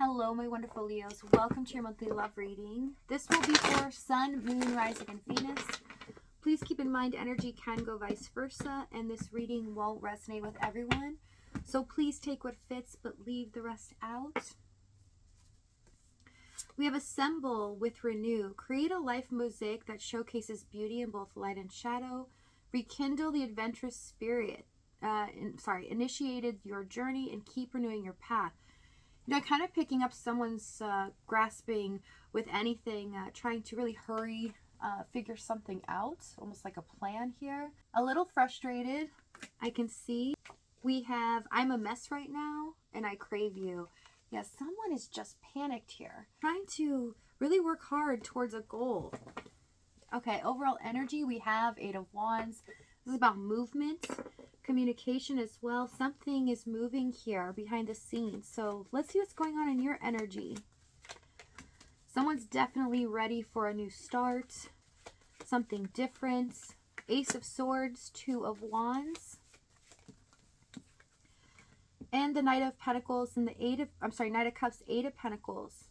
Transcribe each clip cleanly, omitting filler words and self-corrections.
Hello, my wonderful Leos. Welcome to your monthly love reading. This will be for Sun, Moon, Rising, and Venus. Please keep in mind energy can go vice versa, and this reading won't resonate with everyone. So please take what fits, but leave the rest out. We have Assemble with Renew. Create a life mosaic that showcases beauty in both light and shadow. Rekindle the adventurous spirit. Initiated your journey and keep renewing your path. You know, kind of picking up someone's grasping with anything, trying to really hurry, figure something out, almost like a plan here. A little frustrated, I can see. We have, I'm a mess right now, and I crave you. Yeah, someone is just panicked here, trying to really work hard towards a goal. Okay, overall energy, we have Eight of Wands. This is about movement, communication as well. Something is moving here behind the scenes. So let's see what's going on in your energy. Someone's definitely ready for a new start, something different. Ace of Swords, Two of Wands, and the Knight of Pentacles and the Knight of Cups, Eight of Pentacles.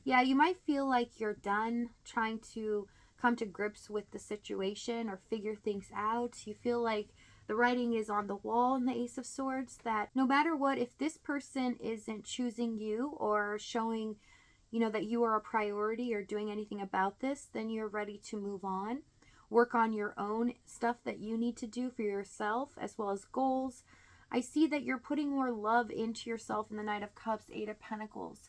Yeah, you might feel like you're done trying to come to grips with the situation or figure things out. You feel like the writing is on the wall in the Ace of Swords, that no matter what, if this person isn't choosing you or showing, you know, that you are a priority or doing anything about this, then you're ready to move on. Work on your own stuff that you need to do for yourself, as well as goals. I see that you're putting more love into yourself in the Knight of Cups, Eight of Pentacles.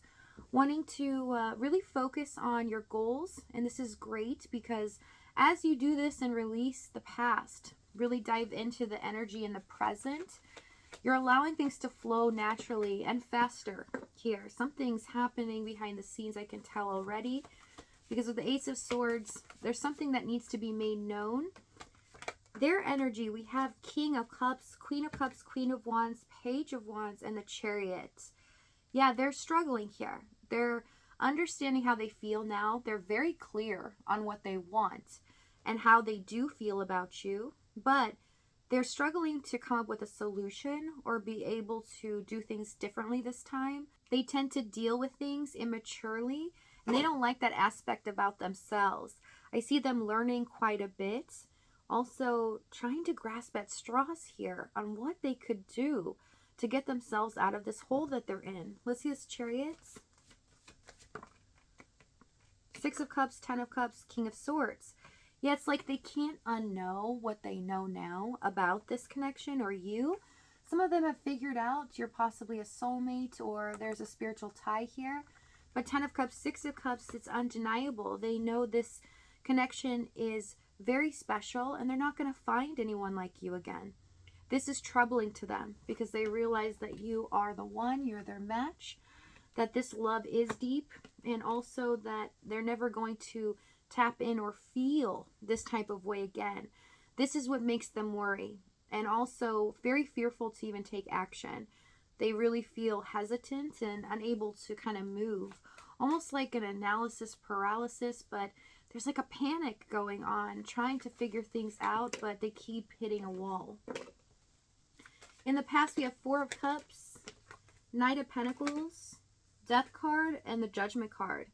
Wanting to really focus on your goals, and this is great because as you do this and release the past, really dive into the energy in the present, you're allowing things to flow naturally and faster here. Something's happening behind the scenes, I can tell already, because with the Ace of Swords, there's something that needs to be made known. Their energy, we have King of Cups, Queen of Cups, Queen of Wands, Page of Wands, and the Chariot. Yeah, they're struggling here. They're understanding how they feel now. They're very clear on what they want and how they do feel about you, but they're struggling to come up with a solution or be able to do things differently this time. They tend to deal with things immaturely, and they don't like that aspect about themselves. I see them learning quite a bit. Also trying to grasp at straws here on what they could do to get themselves out of this hole that they're in. Let's see this Chariots. Six of Cups, Ten of Cups, King of Swords. Yeah, it's like they can't unknow what they know now about this connection or you. Some of them have figured out you're possibly a soulmate or there's a spiritual tie here. But Ten of Cups, Six of Cups, it's undeniable. They know this connection is very special and they're not going to find anyone like you again. This is troubling to them because they realize that you are the one, you're their match, that this love is deep, and also that they're never going to tap in or feel this type of way again. This is what makes them worry, and also very fearful to even take action. They really feel hesitant and unable to kind of move, almost like an analysis paralysis, but there's like a panic going on, trying to figure things out, but they keep hitting a wall. In the past, we have Four of Cups, Knight of Pentacles, Death card, and the Judgment card.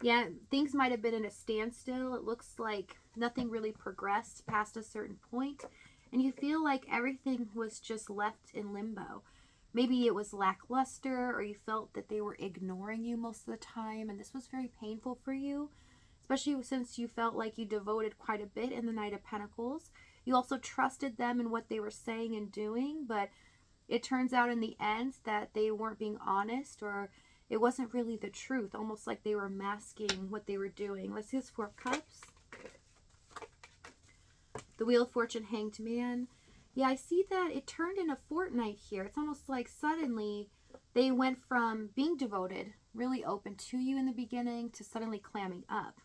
Yeah, things might have been in a standstill. It looks like nothing really progressed past a certain point, and you feel like everything was just left in limbo. Maybe it was lackluster, or you felt that they were ignoring you most of the time, and this was very painful for you, especially since you felt like you devoted quite a bit in the Knight of Pentacles. You also trusted them in what they were saying and doing, but it turns out in the end that they weren't being honest, or it wasn't really the truth, almost like they were masking what they were doing. Let's see this Four of Cups. The Wheel of Fortune, Hanged Man. Yeah, I see that it turned in a fortnight here. It's almost like suddenly they went from being devoted, really open to you in the beginning, to suddenly clamming up.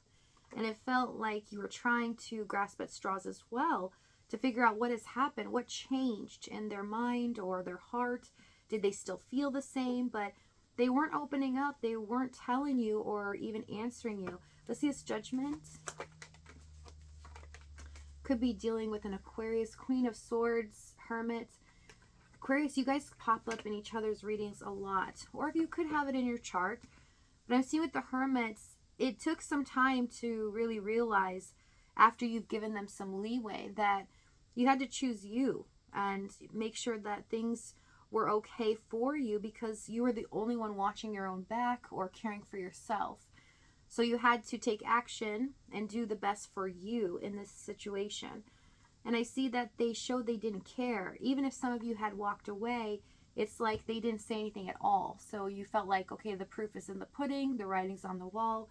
And it felt like you were trying to grasp at straws as well to figure out what has happened, what changed in their mind or their heart. Did they still feel the same? But they weren't opening up. They weren't telling you or even answering you. Let's see this Judgment. Could be dealing with an Aquarius, Queen of Swords, Hermit. Aquarius, you guys pop up in each other's readings a lot, or if you could have it in your chart. But I'm seeing with the Hermits, it took some time to really realize, after you've given them some leeway, that you had to choose you and make sure that things were okay for you, because you were the only one watching your own back or caring for yourself. So you had to take action and do the best for you in this situation. And I see that they showed they didn't care. Even if some of you had walked away, it's like they didn't say anything at all. So you felt like, okay, the proof is in the pudding, the writing's on the wall.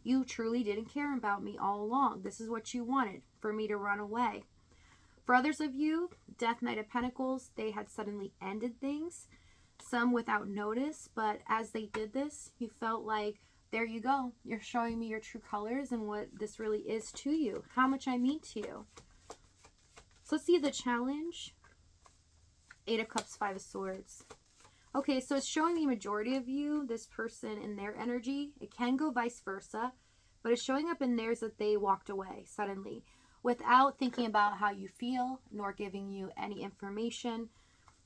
You truly didn't care about me all along. This is what you wanted, for me to run away. For others of you, Death, Knight of Pentacles, they had suddenly ended things, some without notice, but as they did this, you felt like, there you go. You're showing me your true colors and what this really is to you, how much I mean to you. So let's see the challenge. 8 of Cups, 5 of Swords. Okay, so it's showing the majority of you, this person in their energy. It can go vice versa, but it's showing up in theirs that they walked away suddenly without thinking about how you feel, nor giving you any information.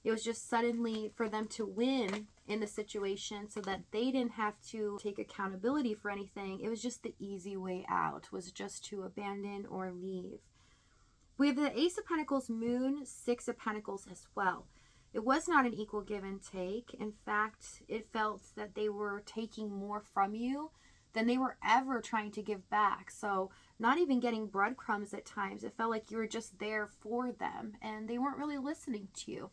It was just suddenly for them to win in the situation so that they didn't have to take accountability for anything. It was just the easy way out, was just to abandon or leave. We have the Ace of Pentacles, Moon, 6 of Pentacles as well. It was not an equal give and take. In fact, it felt that they were taking more from you than they were ever trying to give back. So not even getting breadcrumbs at times. It felt like you were just there for them and they weren't really listening to you.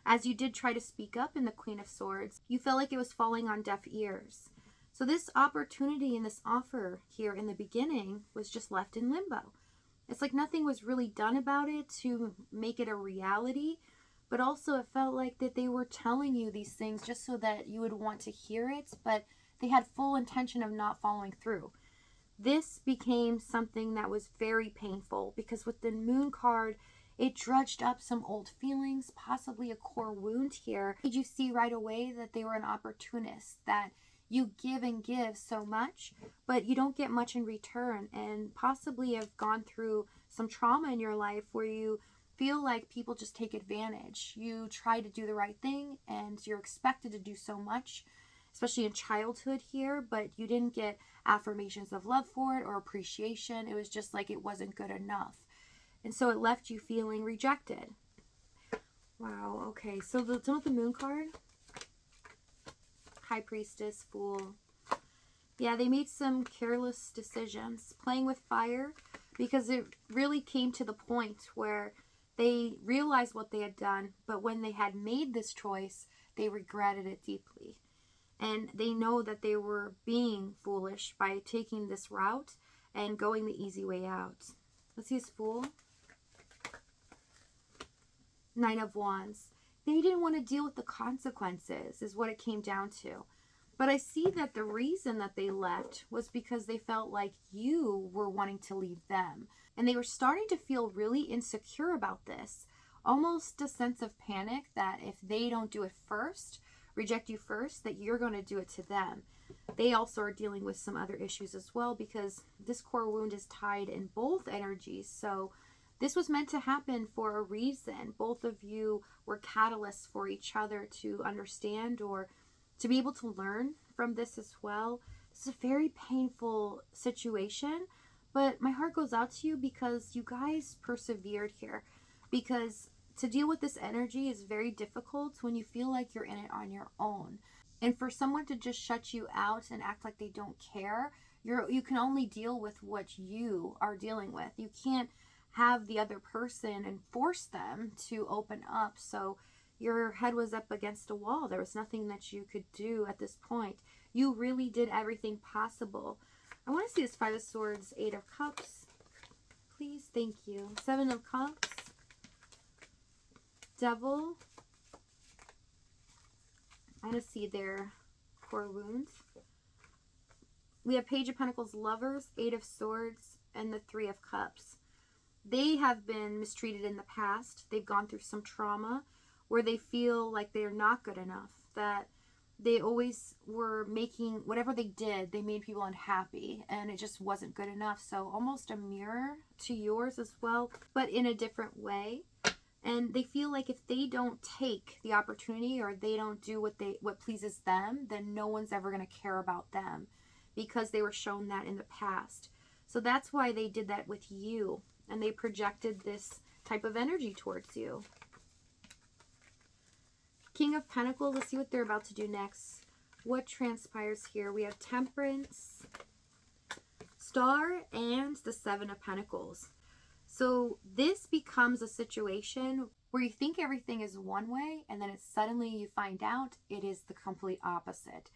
As you did try to speak up in the Queen of Swords, you felt like it was falling on deaf ears. So this opportunity and this offer here in the beginning was just left in limbo. It's like nothing was really done about it to make it a reality, but also it felt like that they were telling you these things just so that you would want to hear it, but they had full intention of not following through. This became something that was very painful because with the Moon card, it drudged up some old feelings, possibly a core wound here. Did you see right away that they were an opportunist, that you give and give so much, but you don't get much in return, and possibly have gone through some trauma in your life where you feel like people just take advantage. You try to do the right thing and you're expected to do so much, especially in childhood here, but you didn't get affirmations of love for it or appreciation. It was just like it wasn't good enough. And so it left you feeling rejected. Wow, okay. So the done with the Moon card. High Priestess, Fool. Yeah, they made some careless decisions, playing with fire, because it really came to the point where they realized what they had done, but when they had made this choice, they regretted it deeply. And they know that they were being foolish by taking this route and going the easy way out. Let's see his Fool. Nine of Wands. They didn't want to deal with the consequences, is what it came down to. But I see that the reason that they left was because they felt like you were wanting to leave them. And they were starting to feel really insecure about this. Almost a sense of panic that if they don't do it first, reject you first, that you're going to do it to them. They also are dealing with some other issues as well, because this core wound is tied in both energies. So this was meant to happen for a reason. Both of you were catalysts for each other to understand or to be able to learn from this as well. It's a very painful situation, but my heart goes out to you because you guys persevered here. Because to deal with this energy is very difficult when you feel like you're in it on your own. And for someone to just shut you out and act like they don't care, you can only deal with what you are dealing with. You can't have the other person and force them to open up. So your head was up against a wall. There was nothing that you could do at this point. You really did everything possible. I want to see this 5 of Swords, 8 of Cups. Please, thank you. 7 of Cups. Devil. I want to see their core wounds. We have Page of Pentacles, Lovers, 8 of Swords, and the 3 of Cups. They have been mistreated in the past. They've gone through some trauma where they feel like they're not good enough, that they always were making, whatever they did, they made people unhappy, and it just wasn't good enough. So almost a mirror to yours as well, but in a different way. And they feel like if they don't take the opportunity or they don't do what pleases them, then no one's ever going to care about them because they were shown that in the past. So that's why they did that with you, and they projected this type of energy towards you. King of Pentacles, let's see what they're about to do next. What transpires here? We have Temperance, Star, and the Seven of Pentacles. So this becomes a situation where you think everything is one way, and then it's suddenly you find out it is the complete opposite.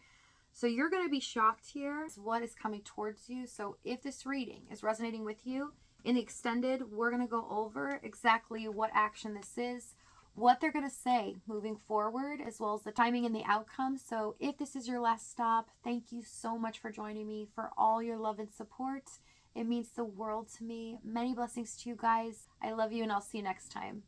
So you're going to be shocked here what is coming towards you. So if this reading is resonating with you, in the extended, we're going to go over exactly what action this is, what they're going to say moving forward, as well as the timing and the outcome. So if this is your last stop, thank you so much for joining me, for all your love and support. It means the world to me. Many blessings to you guys. I love you, and I'll see you next time.